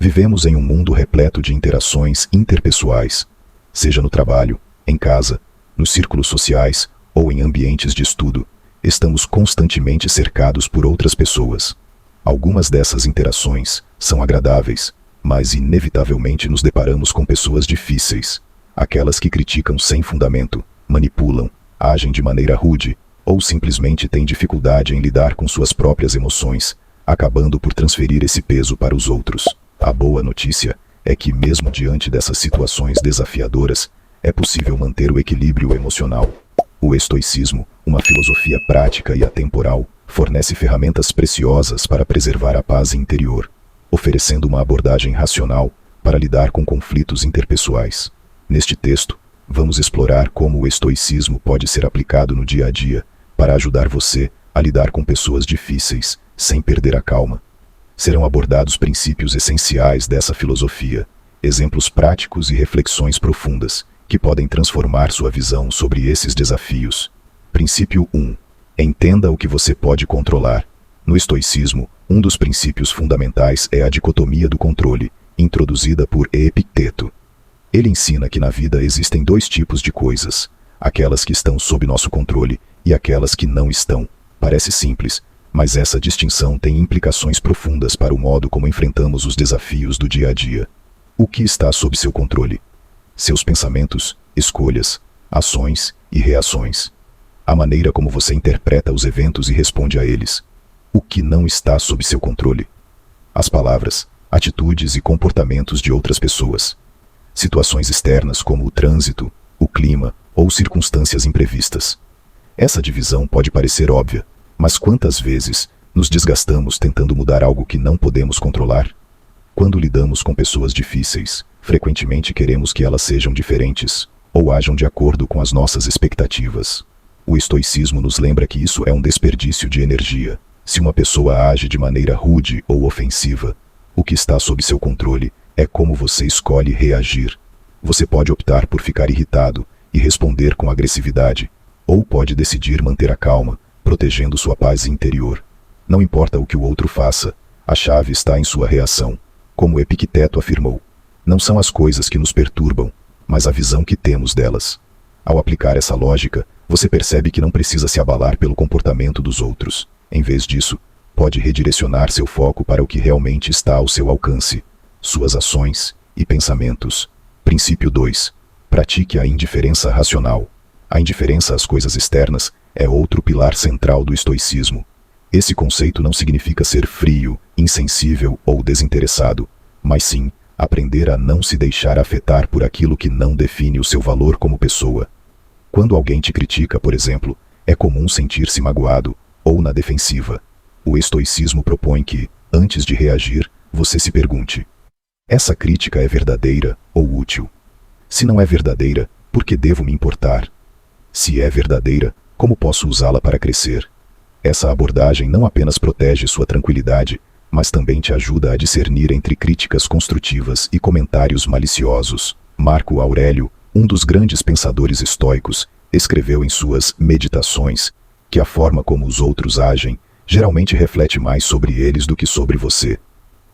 Vivemos em um mundo repleto de interações interpessoais, seja no trabalho, em casa, nos círculos sociais ou em ambientes de estudo. Estamos constantemente cercados por outras pessoas. Algumas dessas interações são agradáveis, mas inevitavelmente nos deparamos com pessoas difíceis, aquelas que criticam sem fundamento, manipulam, agem de maneira rude, ou simplesmente têm dificuldade em lidar com suas próprias emoções, acabando por transferir esse peso para os outros. A boa notícia é que, mesmo diante dessas situações desafiadoras, é possível manter o equilíbrio emocional. O estoicismo, uma filosofia prática e atemporal, fornece ferramentas preciosas para preservar a paz interior, oferecendo uma abordagem racional para lidar com conflitos interpessoais. Neste texto, vamos explorar como o estoicismo pode ser aplicado no dia a dia para ajudar você a lidar com pessoas difíceis, sem perder a calma. Serão abordados princípios essenciais dessa filosofia, exemplos práticos e reflexões profundas que podem transformar sua visão sobre esses desafios. Princípio 1. Entenda o que você pode controlar. No estoicismo, um dos princípios fundamentais é a dicotomia do controle, introduzida por Epicteto. Ele ensina que na vida existem dois tipos de coisas, aquelas que estão sob nosso controle e aquelas que não estão. Parece simples, mas essa distinção tem implicações profundas para o modo como enfrentamos os desafios do dia a dia. O que está sob seu controle? Seus pensamentos, escolhas, ações e reações. A maneira como você interpreta os eventos e responde a eles. O que não está sob seu controle? As palavras, atitudes e comportamentos de outras pessoas. Situações externas como o trânsito, o clima ou circunstâncias imprevistas. Essa divisão pode parecer óbvia, mas quantas vezes nos desgastamos tentando mudar algo que não podemos controlar? Quando lidamos com pessoas difíceis, frequentemente queremos que elas sejam diferentes ou ajam de acordo com as nossas expectativas. O estoicismo nos lembra que isso é um desperdício de energia. Se uma pessoa age de maneira rude ou ofensiva, o que está sob seu controle é como você escolhe reagir. Você pode optar por ficar irritado e responder com agressividade, ou pode decidir manter a calma, protegendo sua paz interior. Não importa o que o outro faça, a chave está em sua reação. Como Epicteto afirmou, não são as coisas que nos perturbam, mas a visão que temos delas. Ao aplicar essa lógica, você percebe que não precisa se abalar pelo comportamento dos outros. Em vez disso, pode redirecionar seu foco para o que realmente está ao seu alcance, suas ações e pensamentos. Princípio 2. Pratique a indiferença racional. A indiferença às coisas externas é outro pilar central do estoicismo. Esse conceito não significa ser frio, insensível ou desinteressado, mas sim aprender a não se deixar afetar por aquilo que não define o seu valor como pessoa. Quando alguém te critica, por exemplo, é comum sentir-se magoado ou na defensiva. O estoicismo propõe que, antes de reagir, você se pergunte: essa crítica é verdadeira ou útil? Se não é verdadeira, por que devo me importar? Se é verdadeira, como posso usá-la para crescer? Essa abordagem não apenas protege sua tranquilidade, mas também te ajuda a discernir entre críticas construtivas e comentários maliciosos. Marco Aurélio, um dos grandes pensadores estoicos, escreveu em suas Meditações que a forma como os outros agem geralmente reflete mais sobre eles do que sobre você.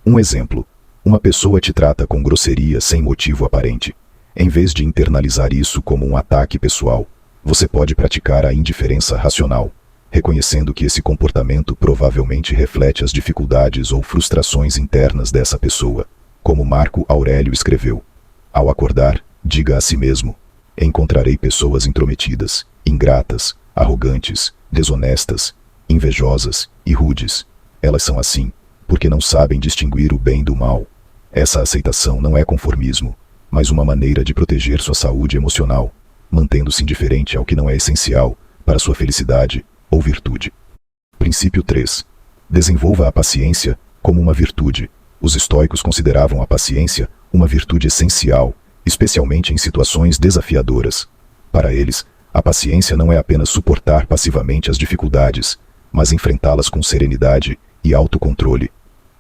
Um exemplo: uma pessoa te trata com grosseria sem motivo aparente. Em vez de internalizar isso como um ataque pessoal, você pode praticar a indiferença racional, reconhecendo que esse comportamento provavelmente reflete as dificuldades ou frustrações internas dessa pessoa. Como Marco Aurélio escreveu: ao acordar, diga a si mesmo: encontrarei pessoas intrometidas, ingratas, arrogantes, desonestas, invejosas e rudes. Elas são assim, porque não sabem distinguir o bem do mal. Essa aceitação não é conformismo, mas uma maneira de proteger sua saúde emocional, mantendo-se indiferente ao que não é essencial para sua felicidade ou virtude. Princípio 3. Desenvolva a paciência como uma virtude. Os estoicos consideravam a paciência uma virtude essencial, especialmente em situações desafiadoras. Para eles, a paciência não é apenas suportar passivamente as dificuldades, mas enfrentá-las com serenidade e autocontrole.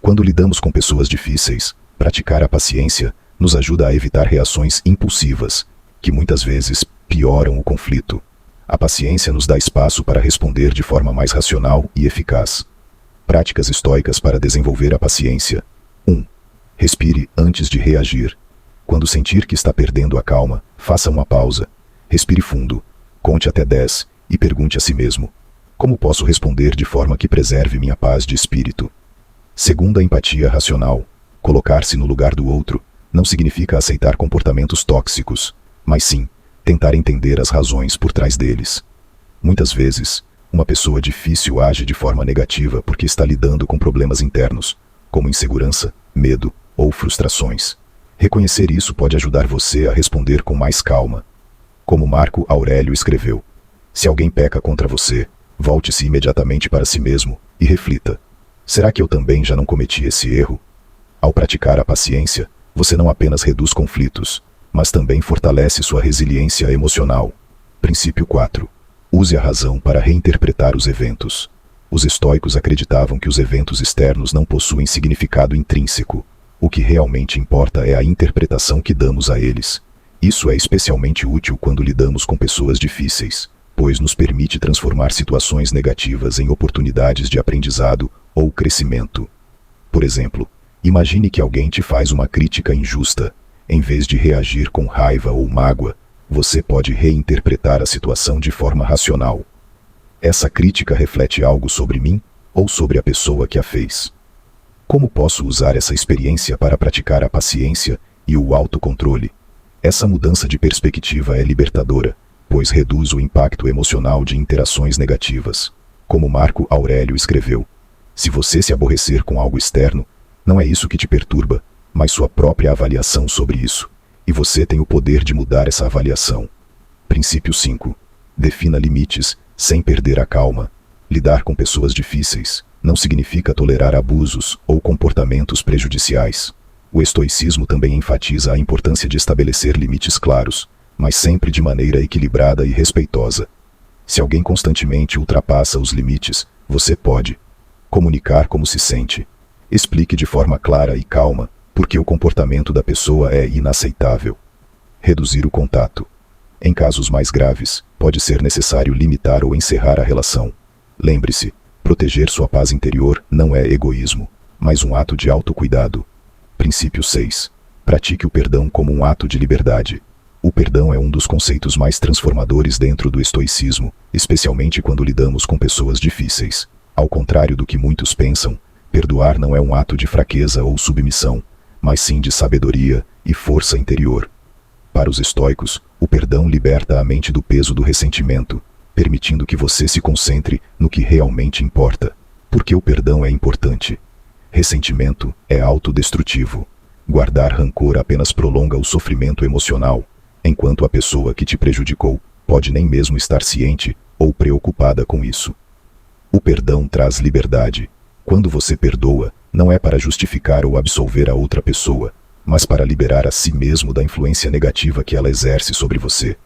Quando lidamos com pessoas difíceis, praticar a paciência nos ajuda a evitar reações impulsivas, que muitas vezes pioram o conflito. A paciência nos dá espaço para responder de forma mais racional e eficaz. Práticas estoicas para desenvolver a paciência. 1. Respire antes de reagir. Quando sentir que está perdendo a calma, faça uma pausa. Respire fundo, conte até 10 e pergunte a si mesmo: como posso responder de forma que preserve minha paz de espírito? Segunda empatia racional. Colocar-se no lugar do outro não significa aceitar comportamentos tóxicos, mas sim tentar entender as razões por trás deles. Muitas vezes, uma pessoa difícil age de forma negativa porque está lidando com problemas internos, como insegurança, medo ou frustrações. Reconhecer isso pode ajudar você a responder com mais calma. Como Marco Aurélio escreveu: se alguém peca contra você, volte-se imediatamente para si mesmo e reflita: será que eu também já não cometi esse erro? Ao praticar a paciência, você não apenas reduz conflitos, mas também fortalece sua resiliência emocional. Princípio 4. Use a razão para reinterpretar os eventos. Os estoicos acreditavam que os eventos externos não possuem significado intrínseco. O que realmente importa é a interpretação que damos a eles. Isso é especialmente útil quando lidamos com pessoas difíceis, pois nos permite transformar situações negativas em oportunidades de aprendizado ou crescimento. Por exemplo, imagine que alguém te faz uma crítica injusta. Em vez de reagir com raiva ou mágoa, você pode reinterpretar a situação de forma racional. Essa crítica reflete algo sobre mim ou sobre a pessoa que a fez? Como posso usar essa experiência para praticar a paciência e o autocontrole? Essa mudança de perspectiva é libertadora, pois reduz o impacto emocional de interações negativas. Como Marco Aurélio escreveu: se você se aborrecer com algo externo, não é isso que te perturba, mas sua própria avaliação sobre isso, e você tem o poder de mudar essa avaliação. Princípio 5. Defina limites, sem perder a calma. Lidar com pessoas difíceis não significa tolerar abusos ou comportamentos prejudiciais. O estoicismo também enfatiza a importância de estabelecer limites claros, mas sempre de maneira equilibrada e respeitosa. Se alguém constantemente ultrapassa os limites, você pode comunicar como se sente. Explique de forma clara e calma porque o comportamento da pessoa é inaceitável. Reduzir o contato. Em casos mais graves, pode ser necessário limitar ou encerrar a relação. Lembre-se, proteger sua paz interior não é egoísmo, mas um ato de autocuidado. Princípio 6. Pratique o perdão como um ato de liberdade. O perdão é um dos conceitos mais transformadores dentro do estoicismo, especialmente quando lidamos com pessoas difíceis. Ao contrário do que muitos pensam, perdoar não é um ato de fraqueza ou submissão, mas sim de sabedoria e força interior. Para os estoicos, o perdão liberta a mente do peso do ressentimento, permitindo que você se concentre no que realmente importa. Porque o perdão é importante. Ressentimento é autodestrutivo. Guardar rancor apenas prolonga o sofrimento emocional, enquanto a pessoa que te prejudicou pode nem mesmo estar ciente ou preocupada com isso. O perdão traz liberdade. Quando você perdoa, não é para justificar ou absolver a outra pessoa, mas para liberar a si mesmo da influência negativa que ela exerce sobre você.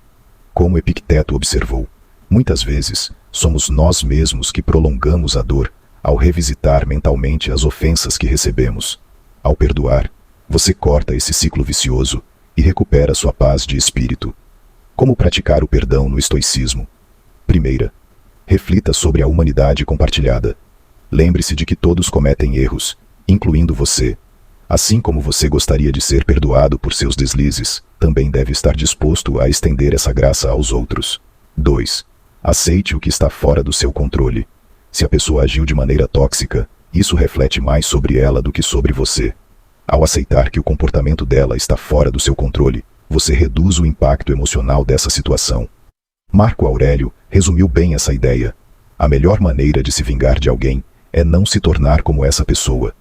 Como Epicteto observou, muitas vezes somos nós mesmos que prolongamos a dor ao revisitar mentalmente as ofensas que recebemos. Ao perdoar, você corta esse ciclo vicioso e recupera sua paz de espírito. Como praticar o perdão no estoicismo? Primeira, reflita sobre a humanidade compartilhada. Lembre-se de que todos cometem erros, incluindo você. Assim como você gostaria de ser perdoado por seus deslizes, também deve estar disposto a estender essa graça aos outros. 2. Aceite o que está fora do seu controle. Se a pessoa agiu de maneira tóxica, isso reflete mais sobre ela do que sobre você. Ao aceitar que o comportamento dela está fora do seu controle, você reduz o impacto emocional dessa situação. Marco Aurélio resumiu bem essa ideia. A melhor maneira de se vingar de alguém é não se tornar como essa pessoa.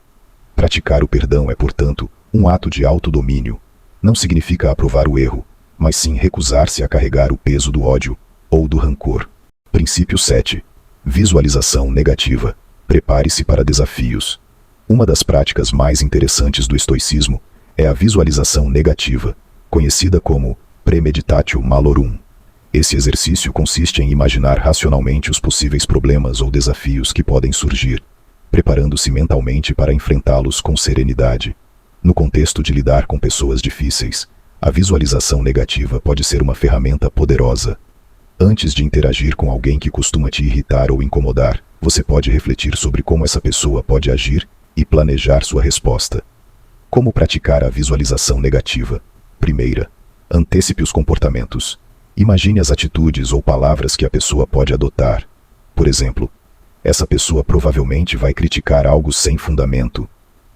Praticar o perdão é, portanto, um ato de autodomínio. Não significa aprovar o erro, mas sim recusar-se a carregar o peso do ódio ou do rancor. Princípio 7. Visualização negativa. Prepare-se para desafios. Uma das práticas mais interessantes do estoicismo é a visualização negativa, conhecida como premeditatio malorum. Esse exercício consiste em imaginar racionalmente os possíveis problemas ou desafios que podem surgir, preparando-se mentalmente para enfrentá-los com serenidade. No contexto de lidar com pessoas difíceis, a visualização negativa pode ser uma ferramenta poderosa. Antes de interagir com alguém que costuma te irritar ou incomodar, você pode refletir sobre como essa pessoa pode agir e planejar sua resposta. Como praticar a visualização negativa? Primeira, antecipe os comportamentos. Imagine as atitudes ou palavras que a pessoa pode adotar. Por exemplo, essa pessoa provavelmente vai criticar algo sem fundamento.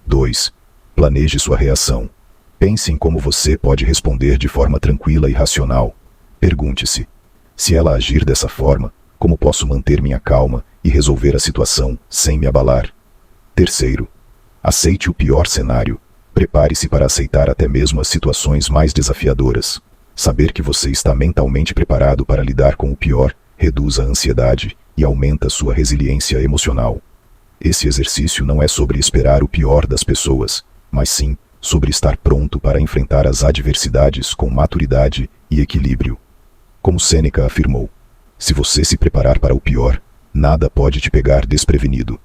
2. Planeje sua reação. Pense em como você pode responder de forma tranquila e racional. Pergunte-se: se ela agir dessa forma, como posso manter minha calma e resolver a situação sem me abalar? Terceiro, aceite o pior cenário. Prepare-se para aceitar até mesmo as situações mais desafiadoras. Saber que você está mentalmente preparado para lidar com o pior reduz a ansiedade e aumenta sua resiliência emocional. Esse exercício não é sobre esperar o pior das pessoas, mas sim sobre estar pronto para enfrentar as adversidades com maturidade e equilíbrio. Como Sêneca afirmou, se você se preparar para o pior, nada pode te pegar desprevenido.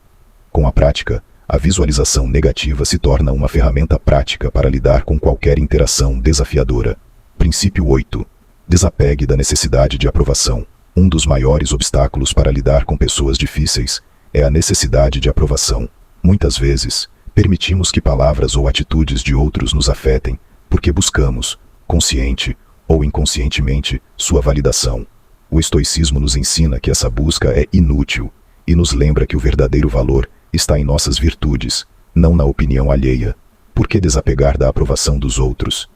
Com a prática, a visualização negativa se torna uma ferramenta prática para lidar com qualquer interação desafiadora. Princípio 8. Desapegue da necessidade de aprovação. Um dos maiores obstáculos para lidar com pessoas difíceis é a necessidade de aprovação. Muitas vezes, permitimos que palavras ou atitudes de outros nos afetem, porque buscamos, consciente ou inconscientemente, sua validação. O estoicismo nos ensina que essa busca é inútil e nos lembra que o verdadeiro valor está em nossas virtudes, não na opinião alheia. Por que desapegar da aprovação dos outros?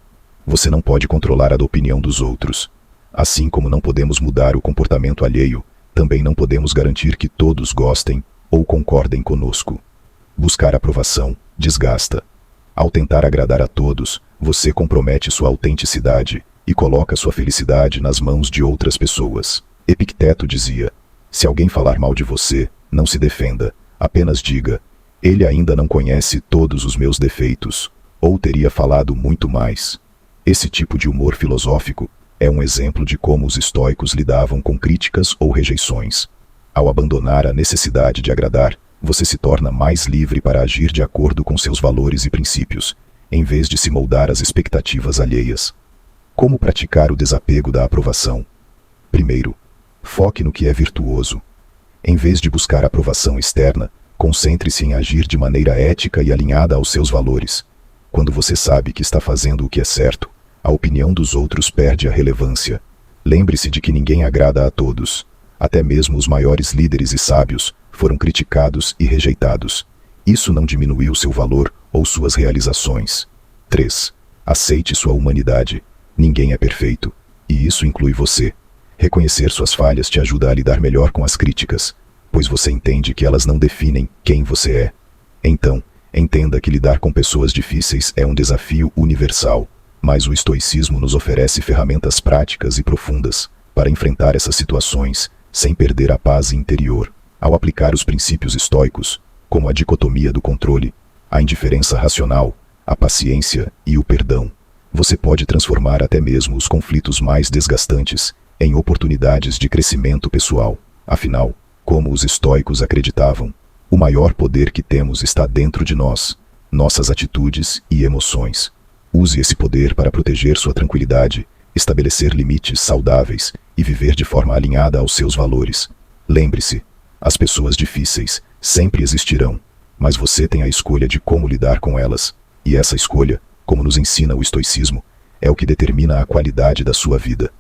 Você não pode controlar a opinião dos outros. Assim como não podemos mudar o comportamento alheio, também não podemos garantir que todos gostem ou concordem conosco. Buscar aprovação desgasta. Ao tentar agradar a todos, você compromete sua autenticidade e coloca sua felicidade nas mãos de outras pessoas. Epicteto dizia: se alguém falar mal de você, não se defenda, apenas diga: ele ainda não conhece todos os meus defeitos, ou teria falado muito mais. Esse tipo de humor filosófico é um exemplo de como os estoicos lidavam com críticas ou rejeições. Ao abandonar a necessidade de agradar, você se torna mais livre para agir de acordo com seus valores e princípios, em vez de se moldar às expectativas alheias. Como praticar o desapego da aprovação? Primeiro, foque no que é virtuoso. Em vez de buscar aprovação externa, concentre-se em agir de maneira ética e alinhada aos seus valores. Quando você sabe que está fazendo o que é certo, a opinião dos outros perde a relevância. Lembre-se de que ninguém agrada a todos. Até mesmo os maiores líderes e sábios foram criticados e rejeitados. Isso não diminuiu seu valor ou suas realizações. 3. Aceite sua humanidade. Ninguém é perfeito, e isso inclui você. Reconhecer suas falhas te ajuda a lidar melhor com as críticas, pois você entende que elas não definem quem você é. Então, entenda que lidar com pessoas difíceis é um desafio universal, mas o estoicismo nos oferece ferramentas práticas e profundas para enfrentar essas situações sem perder a paz interior. Ao aplicar os princípios estoicos, como a dicotomia do controle, a indiferença racional, a paciência e o perdão, você pode transformar até mesmo os conflitos mais desgastantes em oportunidades de crescimento pessoal. Afinal, como os estoicos acreditavam, o maior poder que temos está dentro de nós, nossas atitudes e emoções. Use esse poder para proteger sua tranquilidade, estabelecer limites saudáveis e viver de forma alinhada aos seus valores. Lembre-se, as pessoas difíceis sempre existirão, mas você tem a escolha de como lidar com elas, e essa escolha, como nos ensina o estoicismo, é o que determina a qualidade da sua vida.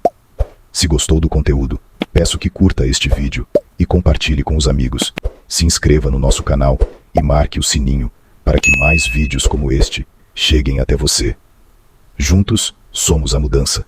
Se gostou do conteúdo, peço que curta este vídeo e compartilhe com os amigos. Se inscreva no nosso canal e marque o sininho para que mais vídeos como este cheguem até você. Juntos, somos a mudança.